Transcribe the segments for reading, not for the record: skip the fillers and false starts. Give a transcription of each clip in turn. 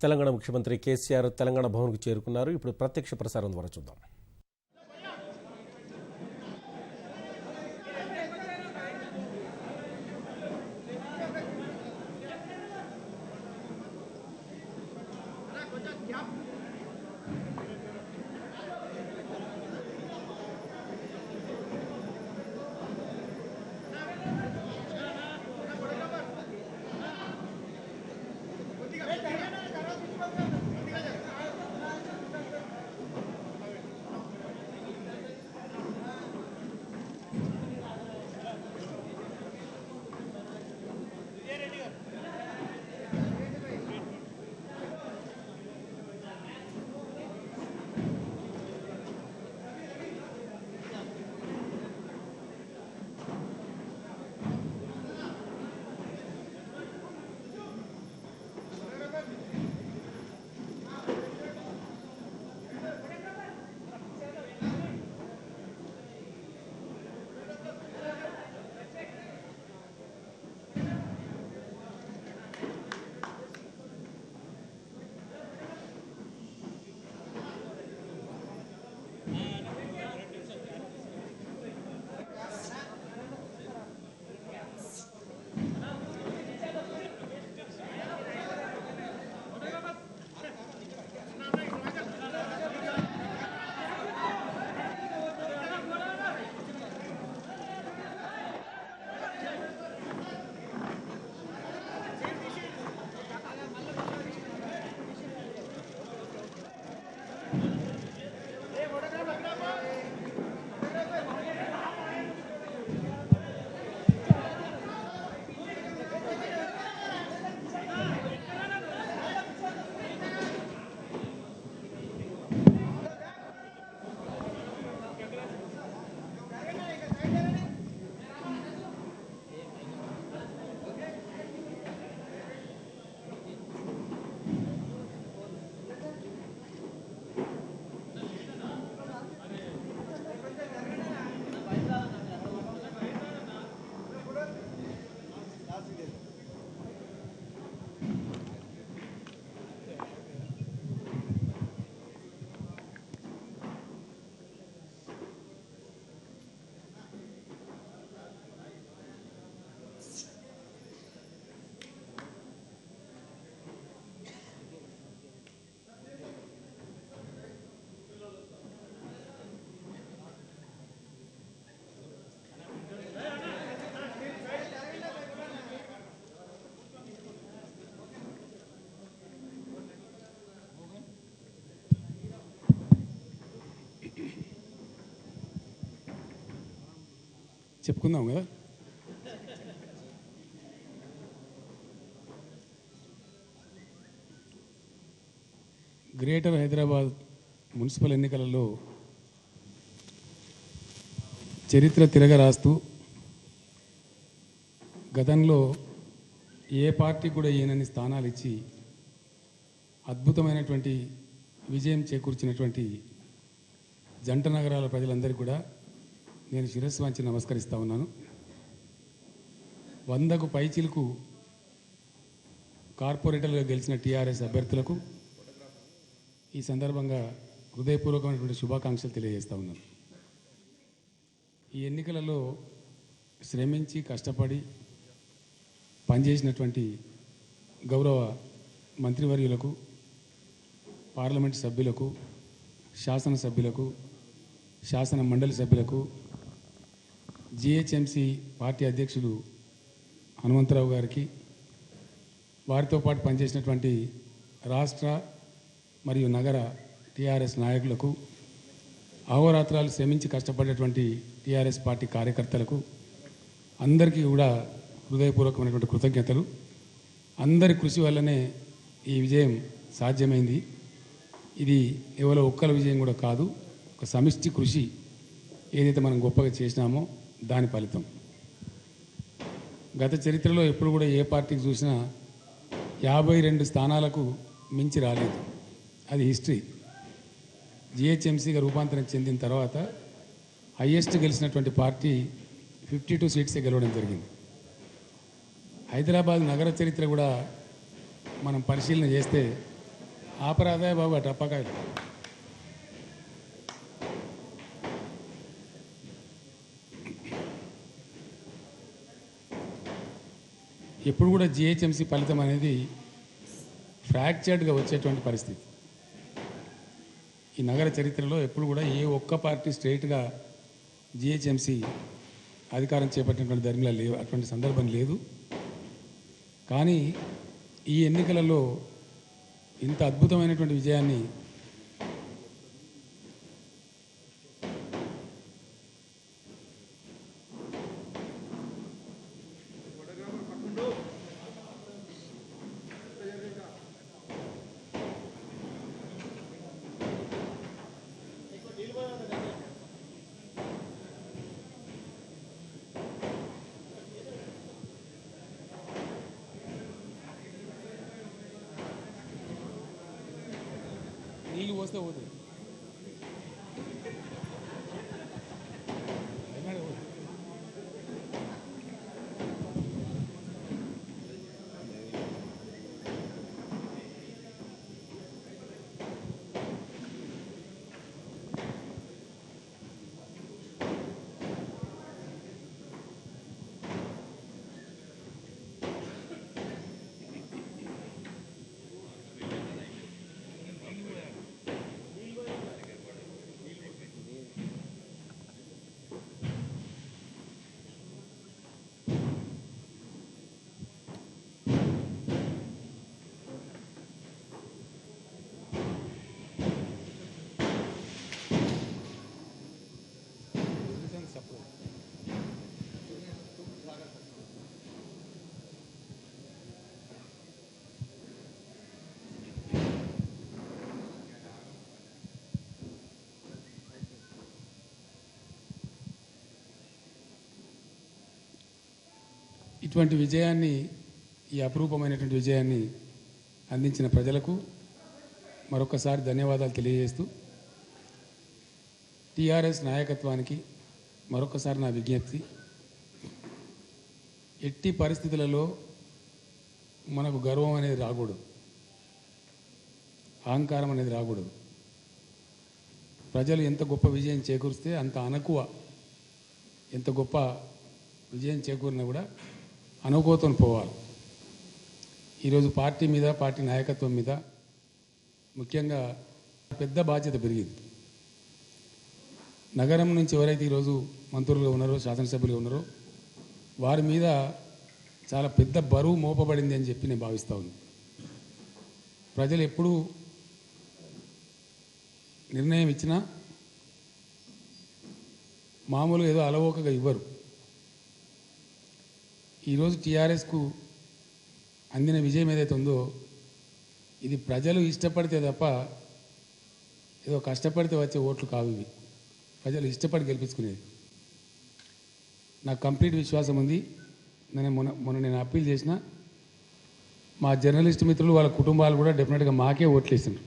తెలంగాణ ముఖ్యమంత్రి కేసీఆర్ తెలంగాణ భవన్కు చేరుకున్నారు. ఇప్పుడు ప్రత్యక్ష ప్రసారం ద్వారా చూద్దాం. చెప్పుకుందాం కదా. గ్రేటర్ హైదరాబాద్ మున్సిపల్ ఎన్నికలలో చరిత్ర తిరగరాస్తూ గతంలో ఏ పార్టీ కూడా ఈయనని స్థానాలు ఇచ్చి అద్భుతమైనటువంటి విజయం చేకూర్చినటువంటి జంట నగరాల ప్రజలందరికీ కూడా నేను శిరస్సు వంచి నమస్కరిస్తూ ఉన్నాను. 100కు పైచిలకు కార్పొరేటర్లుగా గెలిచిన టీఆర్ఎస్ అభ్యర్థులకు ఈ సందర్భంగా హృదయపూర్వకమైనటువంటి శుభాకాంక్షలు తెలియజేస్తూ ఉన్నాను. ఈ ఎన్నికలలో శ్రమించి కష్టపడి పనిచేసినటువంటి గౌరవ మంత్రివర్యులకు, పార్లమెంటు సభ్యులకు, శాసనసభ్యులకు, శాసన మండలి సభ్యులకు, జిహెచ్ఎంసి పార్టీ అధ్యక్షులు హనుమంతరావు గారికి, వారితో పాటు పనిచేసినటువంటి రాష్ట్ర మరియు నగర టీఆర్ఎస్ నాయకులకు, అహోరాత్రాలు శ్రమించి కష్టపడేటువంటి టీఆర్ఎస్ పార్టీ కార్యకర్తలకు అందరికీ కూడా హృదయపూర్వకమైనటువంటి కృతజ్ఞతలు. అందరి కృషి వల్లనే ఈ విజయం సాధ్యమైంది. ఇది ఎవరో ఒక్కల విజయం కూడా కాదు, ఒక సమిష్టి కృషి. ఏదైతే మనం గొప్పగా చేసినామో దాని ఫలితం. గత చరిత్రలో ఎప్పుడు కూడా ఏ పార్టీకి చూసినా 52 స్థానాలకు మించి రాలేదు. అది హిస్టరీ. జిహెచ్ఎంసీగా రూపాంతరం చెందిన తర్వాత హైయెస్ట్ గెలిచినటువంటి పార్టీ 52 సీట్సే గెలవడం జరిగింది. హైదరాబాద్ నగర చరిత్ర కూడా మనం పరిశీలన చేస్తే ఆపరాదాయ బాబు అటు అప్పకాయలు. ఎప్పుడు కూడా జిహెచ్ఎంసీ ఫలితం అనేది ఫ్రాక్చర్డ్గా వచ్చేటువంటి పరిస్థితి. ఈ నగర చరిత్రలో ఎప్పుడు కూడా ఏ ఒక్క పార్టీ స్ట్రైట్గా జిహెచ్ఎంసీ అధికారం చేపట్టినటువంటి ధర్మిలా లేవు, అటువంటి సందర్భం లేదు. కానీ ఈ ఎన్నికలలో ఇంత అద్భుతమైనటువంటి విజయాన్ని నీళ్ళు పోస్తే పోతుంది. ఇటువంటి విజయాన్ని, ఈ అపురూపమైనటువంటి విజయాన్ని అందించిన ప్రజలకు మరొకసారి ధన్యవాదాలు తెలియజేస్తూ, టీఆర్ఎస్ నాయకత్వానికి మరొకసారి నా విజ్ఞప్తి, ఎట్టి పరిస్థితులలో మనకు గర్వం అనేది రాకూడదు, అహంకారం అనేది రాకూడదు. ప్రజలు ఎంత గొప్ప విజయం చేకూరిస్తే అంత అనకువ, ఎంత గొప్ప విజయం చేకూరినా కూడా అనుకోతో పోవాలి. ఈరోజు పార్టీ మీద, పార్టీ నాయకత్వం మీద ముఖ్యంగా పెద్ద బాధ్యత పెరిగింది. నగరం నుంచి ఎవరైతే ఈరోజు మంత్రులుగా ఉన్నారో, శాసనసభ్యులుగా ఉన్నారో, వారి మీద చాలా పెద్ద బరువు మోపబడింది అని చెప్పి నేను భావిస్తూ ఉన్నాను. ప్రజలు ఎప్పుడూ నిర్ణయం ఇచ్చినా మామూలుగా ఏదో అలవోకగా ఇవ్వరు. ఈరోజు టీఆర్ఎస్కు అందిన విజయం ఏదైతే ఉందో, ఇది ప్రజలు ఇష్టపడితే తప్ప ఏదో కష్టపడితే వచ్చే ఓట్లు కావు. ఇవి ప్రజలు ఇష్టపడి గెలిపించుకునేది. నాకు కంప్లీట్ విశ్వాసం ఉంది. మొన్న నేను అప్పీల్ చేసిన మా జర్నలిస్ట్ మిత్రులు, వాళ్ళ కుటుంబాలు కూడా డెఫినెట్గా మాకే ఓట్లు వేస్తున్నారు.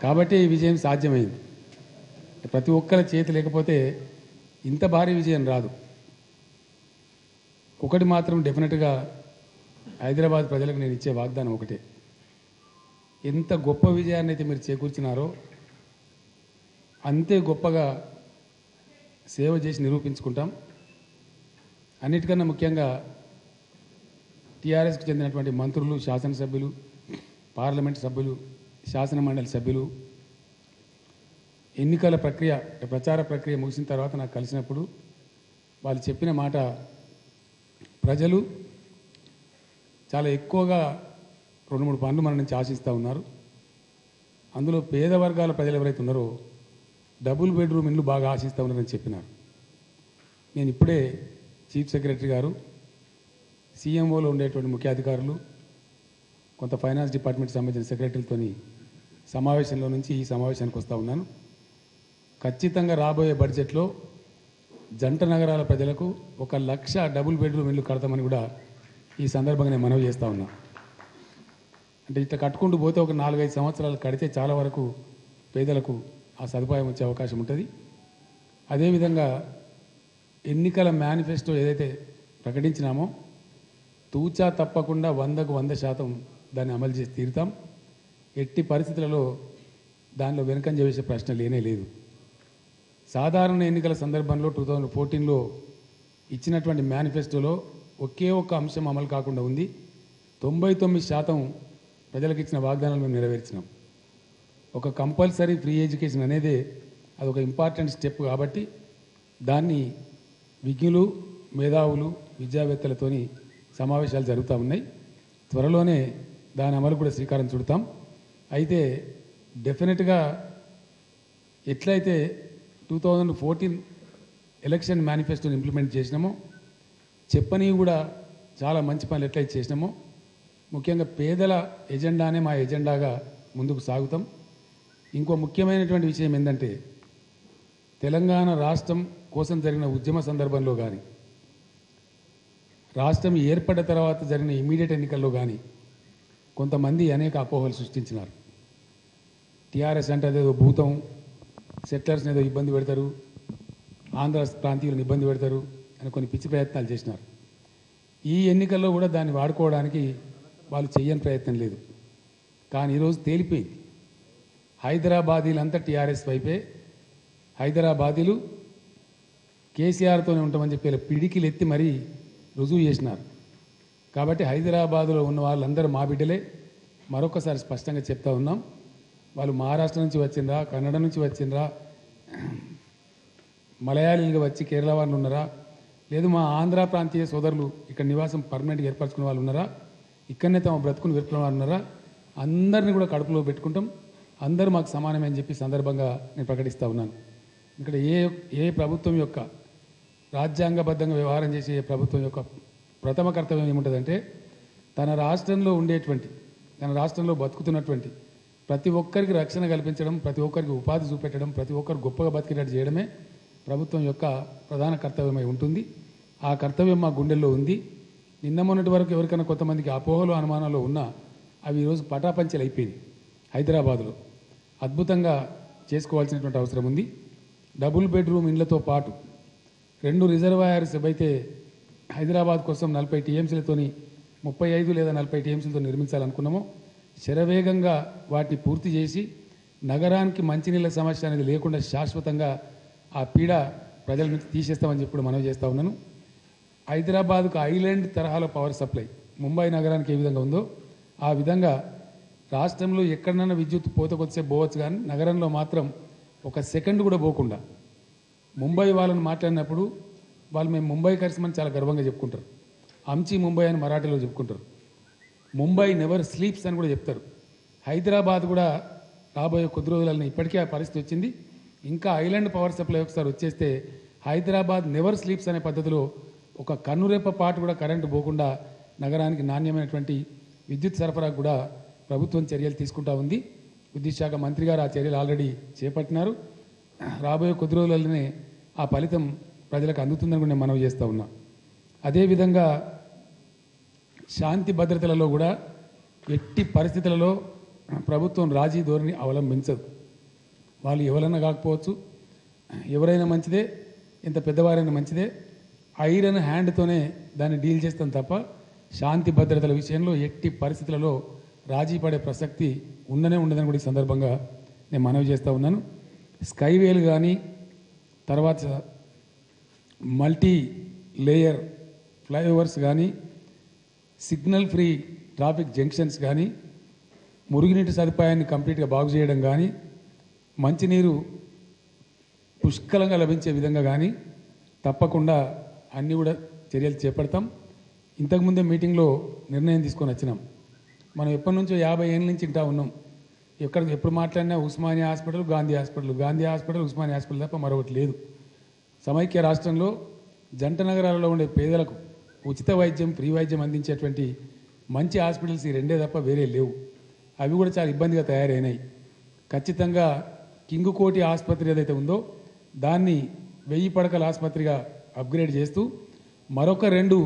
కాబట్టి ఈ విజయం సాధ్యమైంది. ప్రతి ఒక్కరి చేతి లేకపోతే ఇంత భారీ విజయం రాదు. ఒకటి మాత్రం డెఫినెట్గా హైదరాబాద్ ప్రజలకు నేను ఇచ్చే వాగ్దానం ఒకటే, ఎంత గొప్ప విజయాన్ని అయితే మీరు చేకూర్చినారో అంతే గొప్పగా సేవ చేసి నిరూపించుకుంటాం. అన్నిటికన్నా ముఖ్యంగా టీఆర్ఎస్కు చెందినటువంటి మంత్రులు, శాసనసభ్యులు, పార్లమెంట్ సభ్యులు, శాసన మండలి సభ్యులు ఎన్నికల ప్రక్రియ, ప్రచార ప్రక్రియ ముగిసిన తర్వాత నాకు కలిసినప్పుడు వాళ్ళు చెప్పిన మాట, ప్రజలు చాలా ఎక్కువగా 2-3 పనులు మన నుంచి ఆశిస్తూ ఉన్నారు. అందులో పేద వర్గాల ప్రజలు ఎవరైతే ఉన్నారో డబుల్ బెడ్రూమ్ ఇండ్లు బాగా ఆశిస్తూ ఉన్నారని చెప్పినారు. నేను ఇప్పుడే చీఫ్ సెక్రటరీ గారు, సీఎంఓలో ఉండేటువంటి ముఖ్య అధికారులు, కొంత ఫైనాన్స్ డిపార్ట్మెంట్ సంబంధించిన సెక్రటరీలతో సమావేశంలో నుంచి ఈ సమావేశానికి వస్తూ ఉన్నాను. ఖచ్చితంగా రాబోయే బడ్జెట్లో జంట నగరాల ప్రజలకు 1,00,000 డబుల్ బెడ్రూమ్ ఇల్లు కడతామని కూడా ఈ సందర్భంగా నేను మనవి చేస్తూ ఉన్నా. అంటే ఇట్లా కట్టుకుంటూ పోతే ఒక 4-5 సంవత్సరాలు కడితే చాలా వరకు పేదలకు ఆ సదుపాయం వచ్చే అవకాశం ఉంటుంది. అదేవిధంగా ఎన్నికల మేనిఫెస్టో ఏదైతే ప్రకటించినామో తూచా తప్పకుండా 100% దాన్ని అమలు చేసి తీరుతాం. ఎట్టి పరిస్థితులలో దానిలో వెనుకంజ వేసే ప్రశ్న లేనే లేదు. సాధారణ ఎన్నికల సందర్భంలో 2014లో ఇచ్చినటువంటి మేనిఫెస్టోలో ఒకే ఒక్క అంశం అమలు కాకుండా ఉంది. 99% ప్రజలకు ఇచ్చిన వాగ్దానాలు మేము నెరవేర్చినాం. ఒక కంపల్సరీ ఫ్రీ ఎడ్యుకేషన్ అనేదే అదొక ఇంపార్టెంట్ స్టెప్ కాబట్టి దాన్ని విజ్ఞులు, మేధావులు, విద్యావేత్తలతోని సమావేశాలు జరుగుతూ ఉన్నాయి. త్వరలోనే దాని అమలు కూడా శ్రీకారం చుడతాం. అయితే డెఫినెట్గా ఎట్లయితే 2014 ఎలక్షన్ మేనిఫెస్టోని ఇంప్లిమెంట్ చేసినామో చెప్పని కూడా చాలా మంచి పనులు ఎట్లయితే చేసినామో ముఖ్యంగా పేదల ఎజెండానే మా ఎజెండాగా ముందుకు సాగుతాం. ఇంకో ముఖ్యమైనటువంటి విషయం ఏంటంటే తెలంగాణ రాష్ట్రం కోసం జరిగిన ఉద్యమ సందర్భంలో కానీ రాష్ట్రం ఏర్పడ్డ తర్వాత జరిగిన ఇమీడియట్ ఎన్నికల్లో కానీ కొంతమంది అనేక అపోహలు సృష్టించినారు. టీఆర్ఎస్ అంటే అదేదో భూతం, సెటిలర్స్ని ఏదో ఇబ్బంది పెడతారు, ఆంధ్ర ప్రాంతీయులను ఇబ్బంది పెడతారు అని కొన్ని పిచ్చి ప్రయత్నాలు చేసినారు. ఈ ఎన్నికల్లో కూడా దాన్ని వాడుకోవడానికి వాళ్ళు చెయ్యని ప్రయత్నం లేదు. కానీ ఈరోజు తేలిపోయింది. హైదరాబాదీలంతా టీఆర్ఎస్ వైపే, హైదరాబాదీలు కేసీఆర్తోనే ఉంటామని చెప్పి పిడికిలు ఎత్తి మరీ రుజువు చేసినారు. కాబట్టి హైదరాబాదులో ఉన్న వాళ్ళందరూ మా బిడ్డలే. మరొకసారి స్పష్టంగా చెప్తా ఉన్నాం, వాళ్ళు మహారాష్ట్ర నుంచి వచ్చిండ్రా, కన్నడ నుంచి వచ్చిండ్రా, మలయాళీలుగా వచ్చి కేరళ వాళ్ళు ఉన్నారా, లేదు మా ఆంధ్ర ప్రాంతీయ సోదరులు ఇక్కడ నివాసం పర్మనెంట్గా ఏర్పరచుకునే వాళ్ళు ఉన్నారా, ఇక్కడనే తమ బ్రతుకుని వెరుకునే వాళ్ళు ఉన్నారా, అందరినీ కూడా కడుపులో పెట్టుకుంటాం, అందరూ మాకు సమానమే అని చెప్పి సందర్భంగా నేను ప్రకటిస్తూ ఉన్నాను. ఇక్కడ ఏ ప్రభుత్వం యొక్క రాజ్యాంగబద్ధంగా వ్యవహారం చేసే ఏ ప్రభుత్వం యొక్క ప్రథమ కర్తవ్యం ఏముంటుందంటే తన రాష్ట్రంలో ఉండేటువంటి, తన రాష్ట్రంలో బతుకుతున్నటువంటి ప్రతి ఒక్కరికి రక్షణ కల్పించడం, ప్రతి ఒక్కరికి ఉపాధి చూపెట్టడం, ప్రతి ఒక్కరు గొప్పగా బతికేటట్టు చేయడమే ప్రభుత్వం యొక్క ప్రధాన కర్తవ్యమై ఉంటుంది. ఆ కర్తవ్యం మా గుండెల్లో ఉంది. నిన్న మొన్నటి వరకు ఎవరికైనా కొంతమందికి అపోహలు, అనుమానాలు ఉన్నా అవి ఈరోజు పటాపంచలు అయిపోయింది. హైదరాబాదులో అద్భుతంగా చేసుకోవాల్సినటువంటి అవసరం ఉంది. డబుల్ బెడ్రూమ్ ఇండ్లతో పాటు 2 రిజర్వాయర్స్ అయితే హైదరాబాద్ కోసం 40 టీఎంసీలతోని 35 లేదా 40 టీఎంసీలతో నిర్మించాలనుకున్నామో శరవేగంగా వాటిని పూర్తి చేసి నగరానికి మంచినీళ్ళ సమస్య అనేది లేకుండా శాశ్వతంగా ఆ పీడ ప్రజల నుంచి తీసేస్తామని చెప్పి మనవి చేస్తూ ఉన్నాను. హైదరాబాద్కు ఐలాండ్ తరహాలో పవర్ సప్లై ముంబై నగరానికి ఏ విధంగా ఉందో ఆ విధంగా రాష్ట్రంలో ఎక్కడైనా విద్యుత్ పోతకొచ్చే పోవచ్చు, కానీ నగరంలో మాత్రం ఒక సెకండ్ కూడా పోకుండా. ముంబై వాళ్ళని మాట్లాడినప్పుడు వాళ్ళు మేము ముంబై కరిసిమని చాలా గర్వంగా చెప్పుకుంటారు. అంచి ముంబై అని మరాఠీలో చెప్పుకుంటారు. ముంబై నెవర్ స్లీప్స్ అని కూడా చెప్తారు. హైదరాబాద్ కూడా రాబోయే కొద్ది రోజులలో ఇప్పటికే ఆ పరిస్థితి వచ్చింది. ఇంకా ఐలాండ్ పవర్ సప్లై ఒకసారి వచ్చేస్తే హైదరాబాద్ నెవర్ స్లీప్స్ అనే పద్ధతిలో ఒక కన్నురెప్ప పాటు కూడా కరెంటు పోకుండా నగరానికి నాణ్యమైనటువంటి విద్యుత్ సరఫరా కూడా ప్రభుత్వం చర్యలు తీసుకుంటా ఉంది. విద్యుత్ శాఖ మంత్రి గారు ఆ చర్యలు ఆల్రెడీ చేపట్టినారు. రాబోయే కొద్ది రోజులలోనే ఆ ఫలితం ప్రజలకు అందుతుందని కూడా నేను మనవి చేస్తూ ఉన్నా. అదేవిధంగా శాంతి భద్రతలలో కూడా ఎట్టి పరిస్థితులలో ప్రభుత్వం రాజీ ధోరణి అవలంబించదు. వాళ్ళు ఎవరైనా కాకపోవచ్చు, ఎవరైనా మంచిదే, ఎంత పెద్దవారైనా మంచిదే, ఐరన్ హ్యాండ్తోనే దాన్ని డీల్ చేస్తాం తప్ప శాంతి భద్రతల విషయంలో ఎట్టి పరిస్థితులలో రాజీ పడే ప్రసక్తి ఉండదని కూడా ఈ సందర్భంగా నేను మనవి చేస్తూ ఉన్నాను. స్కైవేలు కానీ తర్వాత మల్టీ లేయర్ ఫ్లైఓవర్స్ కానీ సిగ్నల్ ఫ్రీ ట్రాఫిక్ జంక్షన్స్ కానీ మురుగునీటి సదుపాయాన్ని కంప్లీట్గా బాగు చేయడం కానీ మంచినీరు పుష్కలంగా లభించే విధంగా కానీ తప్పకుండా అన్నీ కూడా చర్యలు చేపడతాం. ఇంతకుముందే మీటింగ్లో నిర్ణయం తీసుకొని వచ్చినాం. మనం ఎప్పటి నుంచో 50 ఏళ్ళ నుంచి ఇంటా ఉన్నాం. ఎప్పుడు మాట్లాడినా Osmania hospital, Gandhi hospital, Osmania hospital తప్ప మరొకటి లేదు. సమైక్య రాష్ట్రంలో జంట నగరాలలో ఉండే పేదలకు ఉచిత వైద్యం, ఫ్రీ వైద్యం అందించేటువంటి మంచి హాస్పిటల్స్ ఈ రెండే తప్ప వేరే లేవు. అవి కూడా చాలా ఇబ్బందిగా తయారైనాయి. ఖచ్చితంగా కింగ్ కోటి ఆసుపత్రి ఏదైతే ఉందో దాన్ని 1000 పడకల ఆసుపత్రిగా అప్గ్రేడ్ చేస్తూ మరొక 2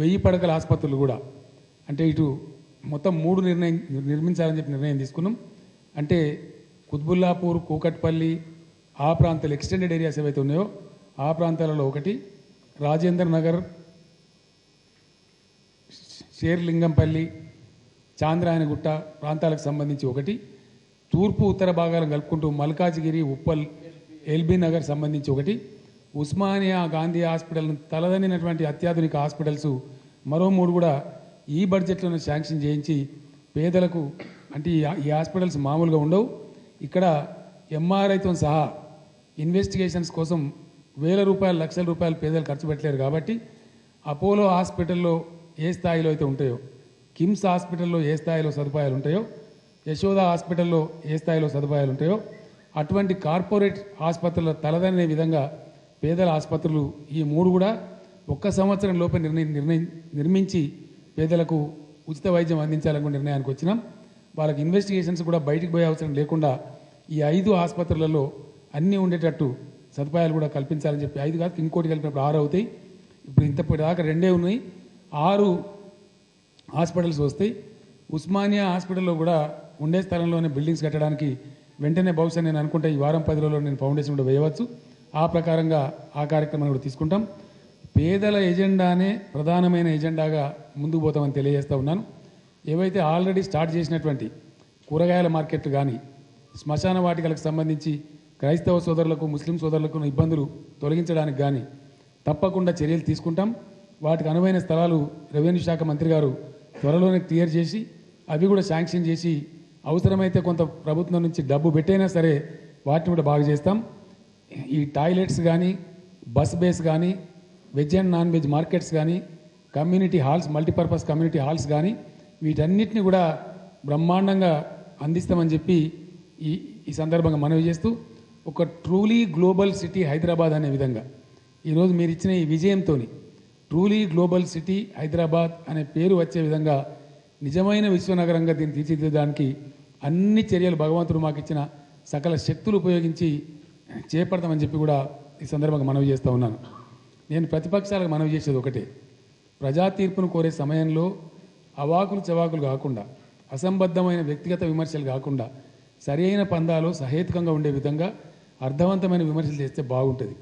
1000 పడకల ఆసుపత్రులు కూడా, అంటే ఇటు మొత్తం 3 నిర్మించాలని చెప్పి నిర్ణయం తీసుకున్నాం. అంటే కుత్బుల్లాపూర్, కూకట్పల్లి ఆ ప్రాంతాలు ఎక్స్టెండెడ్ ఏరియాస్ ఏవైతే ఉన్నాయో ఆ ప్రాంతాలలో ఒకటి, రాజేంద్ర నగర్, షేర్లింగంపల్లి, చాంద్రాయనగుట్ట ప్రాంతాలకు సంబంధించి ఒకటి, తూర్పు ఉత్తర భాగాలను కలుపుకుంటూ మల్కాజ్గిరి, ఉప్పల్, ఎల్బీ నగర్ సంబంధించి ఒకటి, ఉస్మానియా గాంధీ హాస్పిటల్ తలదన్నినటువంటి అత్యాధునిక హాస్పిటల్స్ మరో 3 కూడా ఈ బడ్జెట్లోనే శాంక్షన్ చేయించి పేదలకు, అంటే ఈ హాస్పిటల్స్ మామూలుగా ఉండవు, ఇక్కడ ఎంఆర్ఐతో సహా ఇన్వెస్టిగేషన్స్ కోసం వేల రూపాయలు, లక్షల రూపాయలు పేదలు ఖర్చు పెట్టలేరు కాబట్టి అపోలో హాస్పిటల్లో ఏ స్థాయిలో అయితే ఉంటాయో, కిమ్స్ హాస్పిటల్లో ఏ స్థాయిలో సదుపాయాలు ఉంటాయో, యశోద హాస్పిటల్లో ఏ స్థాయిలో సదుపాయాలు ఉంటాయో అటువంటి కార్పొరేట్ ఆసుపత్రుల తలదనే విధంగా పేదల ఆసుపత్రులు ఈ 3 కూడా 1 సంవత్సరం లోపే నిర్మించి పేదలకు ఉచిత వైద్యం అందించాలనుకున్న నిర్ణయానికి వచ్చినాం. వాళ్ళకి ఇన్వెస్టిగేషన్స్ కూడా బయటికి పోయే అవసరం లేకుండా ఈ 5 ఆసుపత్రులలో అన్నీ ఉండేటట్టు సదుపాయాలు కూడా కల్పించాలని చెప్పి 5 కాదు ఇంకోటి కలిపినప్పుడు 6 అవుతాయి. ఇప్పుడు ఇంతప్పటిదాకా 2 ఉన్నాయి, 6 హాస్పిటల్స్ వస్తాయి. ఉస్మానియా హాస్పిటల్లో కూడా ఉండే స్థలంలోనే బిల్డింగ్స్ కట్టడానికి వెంటనే బహుశా నేను అనుకుంటే ఈ వారం 10 రోజుల్లో నేను ఫౌండేషన్ కూడా వేయవచ్చు. ఆ ప్రకారంగా ఆ కార్యక్రమాన్ని కూడా తీసుకుంటాం. పేదల ఎజెండానే ప్రధానమైన ఎజెండాగా ముందుకు పోతామని తెలియజేస్తూ ఉన్నాను. ఏవైతే ఆల్రెడీ స్టార్ట్ చేసినటువంటి కూరగాయల మార్కెట్లు కానీ, శ్మశాన వాటికలకు సంబంధించి క్రైస్తవ సోదరులకు, ముస్లిం సోదరులకు ఉన్న ఇబ్బందులు తొలగించడానికి కానీ తప్పకుండా చర్యలు తీసుకుంటాం. వాటికి అనువైన స్థలాలు రెవెన్యూ శాఖ మంత్రి గారు త్వరలోనే క్లియర్ చేసి అవి కూడా శాంక్షన్ చేసి అవసరమైతే కొంత ప్రభుత్వం నుంచి డబ్బు పెట్టైనా సరే వాటిని కూడా బాగు చేస్తాం. ఈ టాయిలెట్స్ కానీ, బస్ బేస్ కానీ, veg and non veg markets కానీ, community halls, multipurpose community halls కానీ వీటన్నిటిని కూడా బ్రహ్మాండంగా అందిస్తామని చెప్పి ఈ సందర్భంగా మనవి చేస్తూ, ఒక ట్రూలీ గ్లోబల్ సిటీ హైదరాబాద్ అనే విధంగా ఈరోజు మీరు ఇచ్చిన ఈ విజయంతో ట్రూలీ గ్లోబల్ సిటీ హైదరాబాద్ అనే పేరు వచ్చే విధంగా నిజమైన విశ్వనగరంగా దీన్ని తీర్చిదిద్దడానికి అన్ని చర్యలు భగవంతుడు మాకు ఇచ్చిన సకల శక్తులు ఉపయోగించి చేపడతామని చెప్పి కూడా ఈ సందర్భంగా మనవి చేస్తూ ఉన్నాను. నేను ప్రతిపక్షాలకు మనవి చేసేది ఒకటే, ప్రజా తీర్పును కోరే సమయంలో అవాకులు చవాకులు కాకుండా, అసంబద్ధమైన వ్యక్తిగత విమర్శలు కాకుండా సరైన పందాలో సహేతుకంగా ఉండే విధంగా అర్థవంతమైన విమర్శలు చేస్తే బాగుంటుంది.